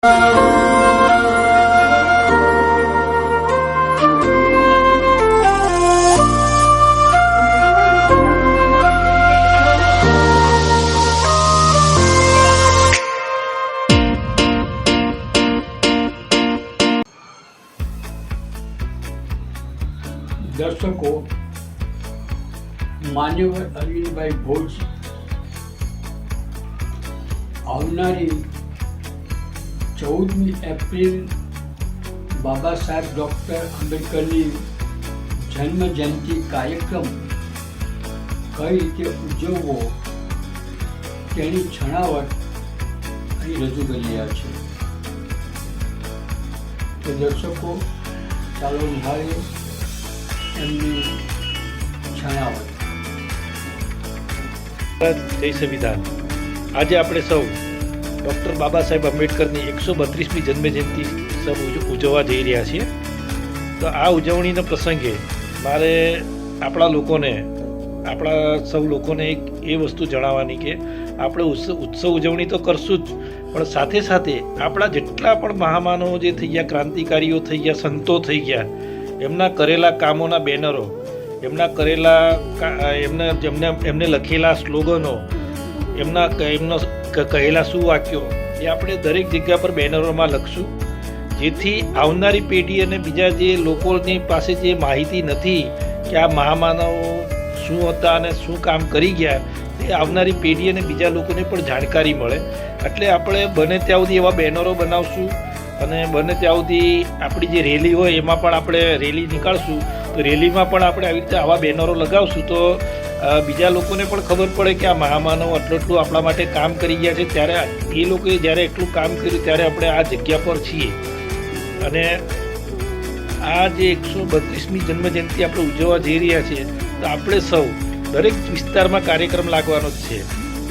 દર્શકો, માન્યવર અરવિંદભાઈ ભોજ આવનારી 14મી April Baba Saheb doctor આંબેડકરની જન્મજયંતિ કાર્યક્રમ કઈ રીતે ઉજવવો તેની છણાવટ અહીં રજૂ કરી રહ્યા છે। તો દર્શકો, ચાલો નિહાળીએ એમની છણાવટ। જય સંવિધાન। આજે આપણે સૌ ડૉક્ટર બાબા સાહેબ આંબેડકરની 132મી જન્મજયંતિ સૌ ઉજવવા જઈ રહ્યા છીએ। તો આ ઉજવણીના પ્રસંગે મારે આપણા સૌ લોકોને એક એ વસ્તુ જણાવવાની કે આપણે ઉત્સવ ઉજવણી તો કરશું જ, પણ સાથે સાથે આપણા જેટલા પણ મહામાનવો જે થઈ ગયા, ક્રાંતિકારીઓ થઈ ગયા, સંતો થઈ ગયા, એમના કરેલા કામોના બેનરો, એમના કરેલા એમને લખેલા સ્લોગનો, એમના કહેલા સુવાક્યો એ આપણે દરેક જગ્યા પર બેનરોમાં લખશું, જેથી આવનારી પેઢી અને બીજા જે લોકોની પાસે જે માહિતી નથી કે આ મહામાનવો શું હતા અને શું કામ કરી ગયા, તે આવનારી પેઢી અને બીજા લોકોને પણ જાણકારી મળે। એટલે આપણે બને ત્યાં સુધી એવા બેનરો બનાવશું અને બને ત્યાં સુધી આપણી જે રેલી હોય એમાં પણ આપણે રેલી નીકાળશું, તો રેલીમાં પણ આપણે આવી રીતે આવા બેનરો લગાવશું, તો બીજા લોકોને પણ ખબર પડે કે આ મહામાનવો આટલું આપણા માટે કામ કરી ગયા છે, ત્યારે એ લોકોએ જ્યારે એટલું કામ કર્યું ત્યારે આપણે આ જગ્યા પર છીએ। અને આ જે 132મી જન્મજયંતિ આપણે ઉજવવા જઈ રહ્યા છીએ, તો આપણે સૌ દરેક વિસ્તારમાં કાર્યક્રમ લાગવાનો જ છે।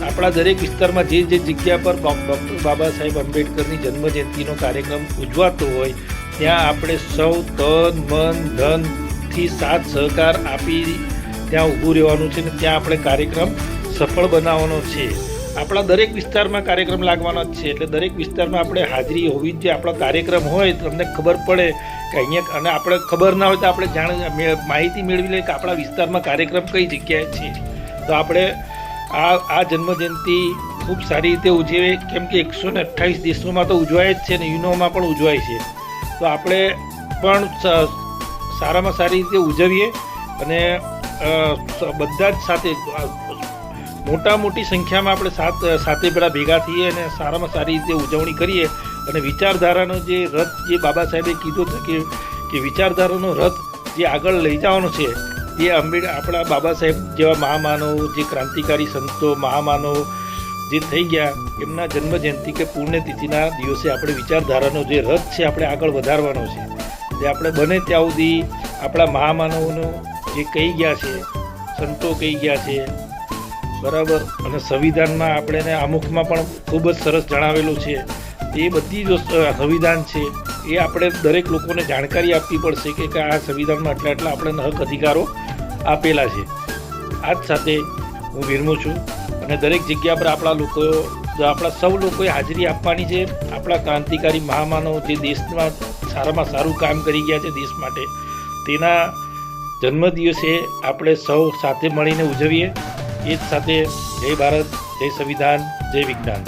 આપણા દરેક વિસ્તારમાં જે જગ્યા પર ડૉક્ટર બાબા સાહેબ આંબેડકરની જન્મજયંતિનો કાર્યક્રમ ઉજવાતો હોય ત્યાં આપણે સૌ તન મન ધનથી સાથ સહકાર આપી ત્યાં ઊભું રહેવાનું છે ને ત્યાં આપણે કાર્યક્રમ સફળ બનાવવાનો છે। આપણા દરેક વિસ્તારમાં કાર્યક્રમ લાગવાનો જ છે, એટલે દરેક વિસ્તારમાં આપણે હાજરી હોવી જ જોઈએ। આપણો કાર્યક્રમ હોય તો તમને ખબર પડે કે અહીંયા, અને આપણે ખબર ના હોય તો આપણે માહિતી મેળવી લઈએ કે આપણા વિસ્તારમાં કાર્યક્રમ કઈ જગ્યાએ છે। તો આપણે આ જન્મજયંતિ ખૂબ સારી રીતે ઉજવીએ, કેમ કે 128 દેશોમાં તો ઉજવાય જ છે ને યુનોમાં પણ ઉજવાય છે। તો આપણે પણ સારામાં સારી રીતે ઉજવીએ અને બધા જ સાથે મોટી સંખ્યામાં આપણે સાથે પેલા ભેગા થઈએ અને સારામાં સારી રીતે ઉજવણી કરીએ। અને વિચારધારાનો જે રથ જે બાબા સાહેબે કીધું હતું કે વિચારધારાનો રથ જે આગળ લઈ જવાનો છે, એ આપણા બાબા સાહેબ જેવા મહામાનવો, જે ક્રાંતિકારી સંતો મહામાનવો જે થઈ ગયા, એમના જન્મજયંતિ કે પુણ્યતિથિના દિવસે આપણે વિચારધારાનો જે રથ છે આપણે આગળ વધારવાનો છે। જે આપણે બને ત્યાં સુધી આપણા મહામાનવોનો જે કહી ગયા છે, સંતો કહી ગયા છે, બરાબર, અને સંવિધાનમાં આપણે આમુખમાં પણ ખૂબ જ સરસ જણાવેલું છે, એ બધી જ સંવિધાન છે એ આપણે દરેક લોકોને જાણકારી આપવી પડશે કે આ સંવિધાનમાં આટલા આપણે હક અધિકારો આપેલા છે। આ જ સાથે હું વિરમું છું અને દરેક જગ્યા પર આપણા સૌ લોકોએ હાજરી આપવાની છે। આપણા ક્રાંતિકારી મહામાનવો જે દેશમાં સારામાં સારું કામ કરી ગયા છે દેશ માટે, તેના જન્મદિવસે આપણે સૌ સાથે મળીને ઉજવીએ। એ જ સાથે જય ભારત, જય સંવિધાન, જય વિજ્ઞાન।